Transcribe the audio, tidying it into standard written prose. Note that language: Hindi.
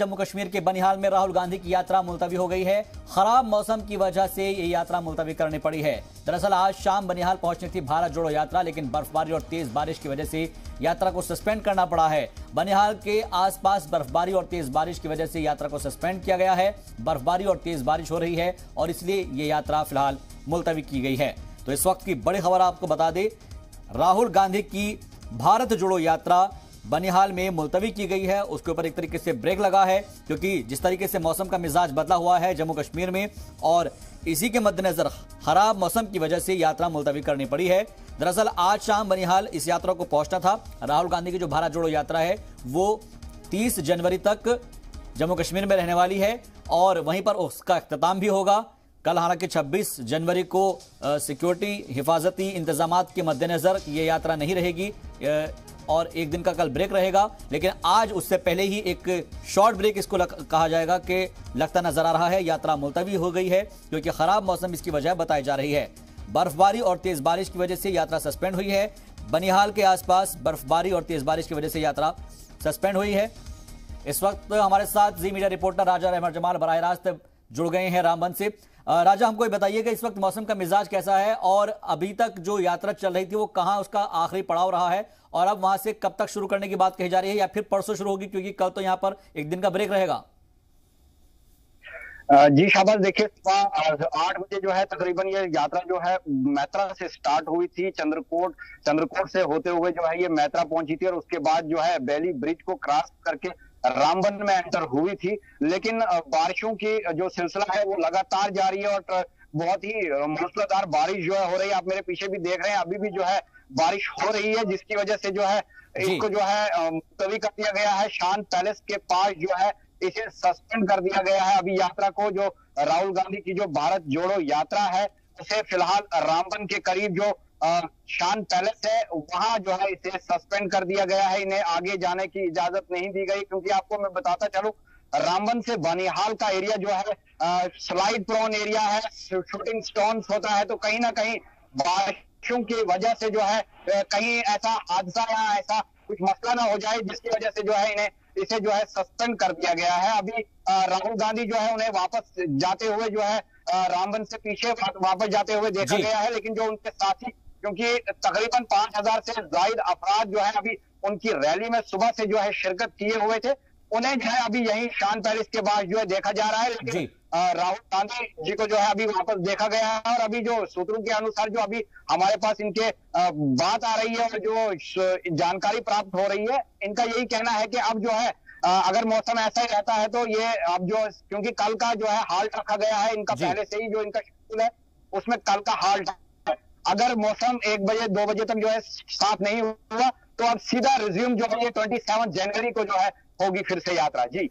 जम्मू कश्मीर के बनिहाल में राहुल गांधी की यात्रा मुलतवी हो गई है। खराब मौसम की वजह से ये यात्रा मुलतवी करनी पड़ी है। दरअसल आज शाम बनिहाल पहुंचनी थी भारत जोड़ो यात्रा, लेकिन बर्फबारी और तेज बारिश की वजह से यात्रा को सस्पेंड करना पड़ा है। बनिहाल के आसपास बर्फबारी और तेज बारिश की वजह से यात्रा को सस्पेंड किया गया है। बर्फबारी और तेज बारिश हो रही है और इसलिए ये यात्रा फिलहाल मुलतवी की गई है। तो इस वक्त की बड़ी खबर आपको बता दें, राहुल गांधी की भारत जोड़ो यात्रा बनिहाल में मुलतवी की गई है। उसके ऊपर एक तरीके से ब्रेक लगा है, क्योंकि जिस तरीके से मौसम का मिजाज बदला हुआ है जम्मू कश्मीर में, और इसी के मद्देनजर खराब मौसम की वजह से यात्रा मुलतवी करनी पड़ी है। दरअसल आज शाम बनिहाल इस यात्रा को पहुंचना था। राहुल गांधी की जो भारत जोड़ो यात्रा है वो 30 जनवरी तक जम्मू कश्मीर में रहने वाली है और वहीं पर उसका इख्तिताम भी होगा। कल हालांकि 26 जनवरी को सिक्योरिटी हिफाजती इंतजामात के मद्देनजर ये यात्रा नहीं रहेगी और एक दिन का कल ब्रेक रहेगा, लेकिन आज उससे पहले ही एक शॉर्ट ब्रेक इसको कहा जाएगा कि लगता नजर आ रहा है यात्रा मुलतवी हो गई है, क्योंकि खराब मौसम इसकी वजह बताई जा रही है। बर्फबारी और तेज बारिश की वजह से यात्रा सस्पेंड हुई है। बनिहाल के आसपास बर्फबारी और तेज बारिश की वजह से यात्रा सस्पेंड हुई है। इस वक्त हमारे साथ जी मीडिया रिपोर्टर राजा रहमान जमाल बराह रास्त जुड़ गए हैं रामबन से। राजा, हमको बताइएगा इस वक्त मौसम का मिजाज कैसा है और अभी तक जो यात्रा चल रही थी वो कहां उसका आखिरी पड़ाव रहा है और अब वहां से कब तक शुरू करने की बात कही जा रही है, या फिर परसों शुरू होगी, क्योंकि कल तो यहां पर एक दिन का ब्रेक रहेगा। जी शाबाश, देखिए सुबह 8 बजे जो है तकरीबन ये यात्रा जो है मैत्रा से स्टार्ट हुई थी। चंद्रकोट से होते हुए जो है ये मैत्रा पहुंची थी और उसके बाद जो है बेली ब्रिज को क्रॉस करके रामबन में एंटर हुई थी। लेकिन बारिशों की जो सिलसिला है वो लगातार जारी है और बहुत ही मूसलाधार बारिश जो है हो रही है। आप मेरे पीछे भी देख रहे हैं, अभी भी जो है बारिश हो रही है, जिसकी वजह से जो है इसको जो है मुलतवी कर दिया गया है। शान पैलेस के पास जो है इसे सस्पेंड कर दिया गया है। अभी यात्रा को, जो राहुल गांधी की जो भारत जोड़ो यात्रा है, उसे फिलहाल रामबन के करीब जो शान पैलेस है वहां जो है इसे सस्पेंड कर दिया गया है। इन्हें आगे जाने की इजाजत नहीं दी गई, क्योंकि आपको मैं बताता चलूं रामबन से बनिहाल का एरिया जो है स्लाइड प्रोन एरिया है, शूटिंग स्टोन्स होता है, तो कहीं ना कहीं बारिशों की वजह से जो है कहीं ऐसा हादसा या ऐसा कुछ मसला ना हो जाए, जिसकी वजह से जो है इसे जो है सस्पेंड कर दिया गया है। अभी राहुल गांधी जो है उन्हें वापस जाते हुए जो है रामबन से पीछे वापस जाते हुए देखा गया है, लेकिन जो उनके साथी, क्योंकि तकरीबन 5000 से जायद अफराद जो है अभी उनकी रैली में सुबह से जो है शिरकत किए हुए थे, उन्हें जो है अभी यही शान पैलेस के पास जो है देखा जा रहा है। लेकिन राहुल गांधी जी को जो है अभी वापस देखा गया है और अभी जो सूत्रों के अनुसार जो अभी हमारे पास इनके बात आ रही है और जो जानकारी प्राप्त हो रही है, इनका यही कहना है कि अब जो है अगर मौसम ऐसा ही रहता है तो ये अब जो, क्योंकि कल का जो है हाल्ट रखा गया है इनका, पहले से ही जो इनका शेड्यूल है उसमें कल का हाल्ट है। अगर मौसम 1 बजे 2 बजे तक जो है साफ नहीं हुआ तो अब सीधा रिज्यूम जो है ये 27 जनवरी को जो है होगी फिर से यात्रा। जी